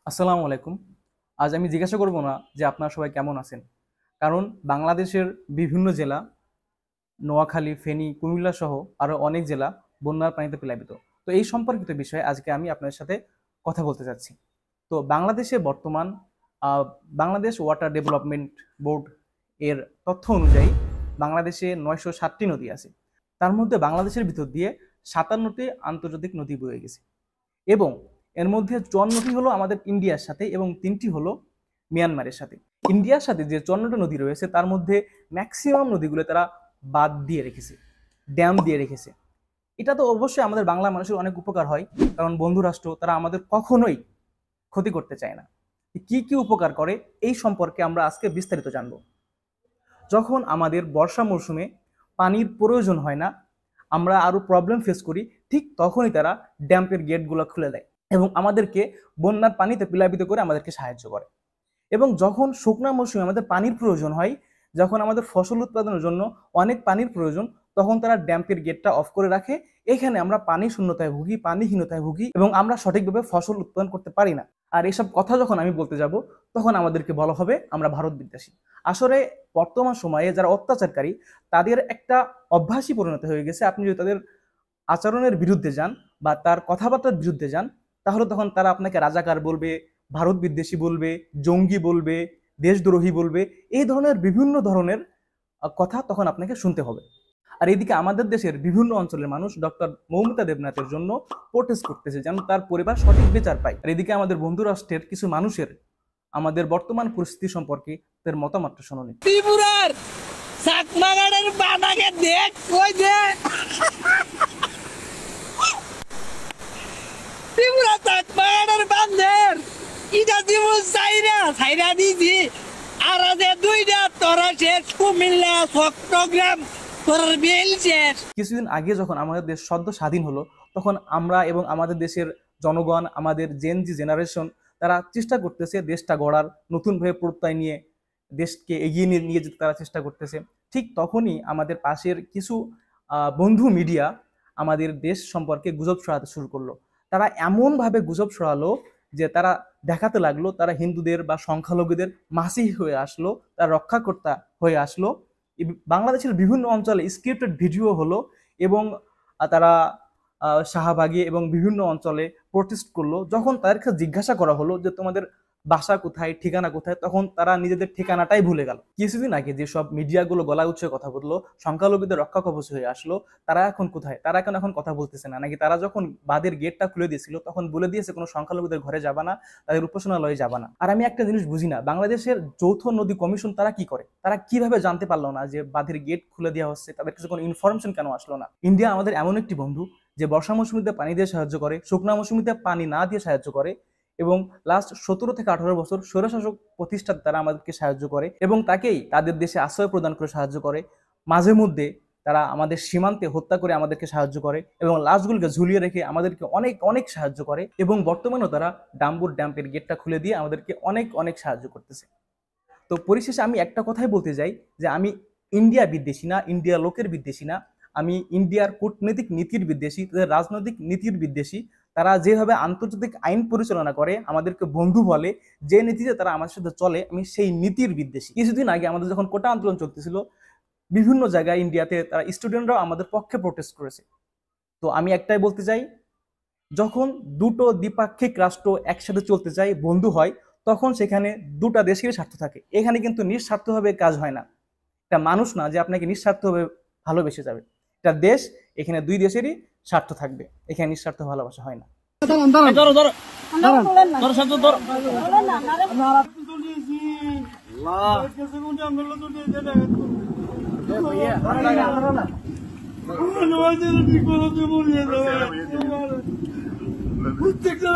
আসসালামু আলাইকুম। আজ আমি জিজ্ঞাসা করব না যে আপনারা সবাই কেমন আছেন, কারণ বাংলাদেশের বিভিন্ন জেলা নোয়াখালী, ফেনী, কুমিল্লা সহ আরও অনেক জেলা বন্যার পানিতে প্লাবিত। তো এই সম্পর্কিত বিষয়ে আজকে আমি আপনাদের সাথে কথা বলতে চাচ্ছি। তো বাংলাদেশে বর্তমান আহ, বাংলাদেশ ওয়াটার ডেভেলপমেন্ট বোর্ড এর তথ্য অনুযায়ী বাংলাদেশে 960টি নদী আছে। তার মধ্যে বাংলাদেশের ভিতর দিয়ে 57টি আন্তর্জাতিক নদী বয়ে গেছে এবং এর মধ্যে 54টি হলো আমাদের ইন্ডিয়ার সাথে এবং 3টি হলো মিয়ানমারের সাথে। ইন্ডিয়ার সাথে যে 54টি নদী রয়েছে তার মধ্যে ম্যাক্সিমাম নদীগুলো তারা বাঁধ দিয়ে রেখেছে, ড্যাম দিয়ে রেখেছে। এটা তো অবশ্যই আমাদের বাংলা মানুষের অনেক উপকার হয়, কারণ বন্ধু রাষ্ট্র তারা আমাদের কখনোই ক্ষতি করতে চায় না। কি কি উপকার করে এই সম্পর্কে আমরা আজকে বিস্তারিত জানব। যখন আমাদের বর্ষা মৌসুমে পানির প্রয়োজন হয় না, আমরা আরো প্রবলেম ফেস করি, ঠিক তখনই তারা ড্যাম্পের গেটগুলো খুলে দেয় এবং আমাদেরকে বন্যার পানিতে প্লাবিত করে আমাদেরকে সাহায্য করে। এবং যখন শুকনা মৌসুমে আমাদের পানির প্রয়োজন হয়, যখন আমাদের ফসল উৎপাদনের জন্য অনেক পানির প্রয়োজন, তখন তারা ড্যাম্পের গেটটা অফ করে রাখে। এখানে আমরা পানি শূন্যতায় ভুগি, পানিহীনতায় ভুগি এবং আমরা সঠিকভাবে ফসল উৎপাদন করতে পারি না। আর এসব কথা যখন আমি বলতে যাব তখন আমাদেরকে বলা হবে আমরা ভারত বিদ্বেষী। আসলে বর্তমান সময়ে যারা অত্যাচারকারী তাদের একটা অভ্যাসই পরিণত হয়ে গেছে। আপনি যদি তাদের আচরণের বিরুদ্ধে যান বা তার কথাবার্তার বিরুদ্ধে যান, তাহলে তখন তারা আপনাকে রাজাকার বলবে, ভারত বিদ্বেষী বলবে, জঙ্গি বলবে, দেশদ্রোহী বলবে। এই ধরনের বিভিন্ন ধরনের কথা তখন আপনাকে শুনতে হবে। আর এদিকে আমাদের দেশের বিভিন্ন অঞ্চলের মানুষ ডক্টর মৌমিতা দেবনাথের জন্য প্রোটেস্ট করতেছে যেন তার পরিবার সঠিক বিচার পায়। আর এদিকে আমাদের বন্ধু রাষ্ট্রের কিছু মানুষের আমাদের বর্তমান পরিস্থিতি সম্পর্কে তাদের মতামত শুনুন। ত্রিপুরার চাকমাগাড়ের বানাকে দেখ কই যে ত্রিপুরা চাকমাগাড়ের বান্ধের ইটা দিব সাইরা দিছি আর আছে দুইটা তোরা শেষ কুমিল্লা চট্টগ্রাম তোরার বেল শেষ। কিছুদিন আগে যখন আমাদের দেশ সদ্য স্বাধীন হলো, তখন আমরা এবং আমাদের দেশের জনগণ, আমাদের জেনজি জেনারেশন, তারা চেষ্টা করতেছে দেশটা গড়ার, নতুনভাবে প্রত্যয় নিয়ে দেশকে এগিয়ে নিয়ে যেতে তারা চেষ্টা করতেছে। ঠিক তখনই আমাদের পাশের কিছু বন্ধু মিডিয়া আমাদের দেশ সম্পর্কে গুজব ছড়াতে শুরু করলো। তারা এমনভাবে গুজব ছড়ালো যে তারা দেখাতে লাগলো তারা হিন্দুদের বা সংখ্যালঘুদের মাসিহ হয়ে আসলো, তারা রক্ষাকর্তা হয়ে আসলো। বাংলাদেশের বিভিন্ন অঞ্চলে স্ক্রিপ্টেড ভিডিও হলো এবং তারা শাহবাগে এবং বিভিন্ন অঞ্চলে প্রোটেস্ট করলো। যখন তাদেরকে জিজ্ঞাসা করা হলো যে তোমাদের বাসা কোথায়, ঠিকানা কোথায়, তখন তারা নিজেদের ঠিকানাটাই ভুলে গেল। কিছুদিন আগে যেসব মিডিয়াগুলো গলা উচ্চে কথা বললো, সংখ্যালঘুদের রক্ষা কবচ হয়ে আসলো, তারা এখন কোথায়? তারা এখন কথা বলতেছে না নাকি? তারা যখন বাঁধের গেটটা খুলে দিয়েছিল তখন বলে দিয়েছে কোনো সংখ্যালঘুদের ঘরে যাবা না, তাদের উপাসনালয়ে যাবা না। আর আমি একটা জিনিস বুঝি না, বাংলাদেশের যৌথ নদী কমিশন তারা কি করে? তারা কিভাবে জানতে পারলো না যে বাঁধের গেট খুলে দেওয়া হচ্ছে? তাদের কাছে কোনো ইনফরমেশন কেন আসলো না? ইন্ডিয়া আমাদের এমন একটি বন্ধু যে বর্ষা মৌসুমিতে পানি দিয়ে সাহায্য করে, শুকনা মৌসুমিতে পানি না দিয়ে সাহায্য করে এবং লাস্ট 17 থেকে 18 বছর স্বৈরশাসক প্রতিষ্ঠার দ্বারা আমাদেরকে সাহায্য করে এবং তাকেই তাদের দেশে আশ্রয় প্রদান করে সাহায্য করে। মাঝে মধ্যে তারা আমাদের সীমান্তে হত্যা করে আমাদেরকে সাহায্য করে এবং লাশগুলোকে ঝুলিয়ে রেখে আমাদেরকে অনেক অনেক সাহায্য করে এবং বর্তমানেও তারা ডাম্বুর ড্যাম্পের গেটটা খুলে দিয়ে আমাদেরকে অনেক অনেক সাহায্য করতেছে। তো পরিশেষে আমি একটা কথাই বলতে চাই যে আমি ইন্ডিয়া বিদ্বেষী না, ইন্ডিয়া লোকের বিদ্বেষী না, আমি ইন্ডিয়ার কূটনৈতিক নীতির বিদ্বেষী, তাদের রাজনৈতিক নীতির বিদ্বেষী। তারা যেভাবে আন্তর্জাতিক আইন পরিচালনা করে, আমাদেরকে বন্ধু বলে, যে নীতিতে তারা আমাদের সাথে চলে, আমি সেই নীতির বিদ্বেষী। কিছুদিন আগে আমাদের যখন কোটা আন্দোলন চলতেছিল, বিভিন্ন জায়গায় ইন্ডিয়াতে তারা স্টুডেন্টরাও আমাদের পক্ষে প্রোটেস্ট করেছে। তো আমি একটাই বলতে চাই, যখন দুটো দ্বিপাক্ষিক রাষ্ট্র একসাথে চলতে চায়, বন্ধু হয়, তখন সেখানে দুটা দেশের স্বার্থ থাকে। এখানে কিন্তু নিঃস্বার্থভাবে কাজ হয় না। এটা মানুষ না যে আপনাকে নিঃস্বার্থভাবে ভালোবেসে যাবে। এটা দেশ, এখানে দুই দেশেরই স্বার্থ থাকবে, এখানে নিঃস্বার্থ ভালোবাসা হয় না। প্রত্যেকটা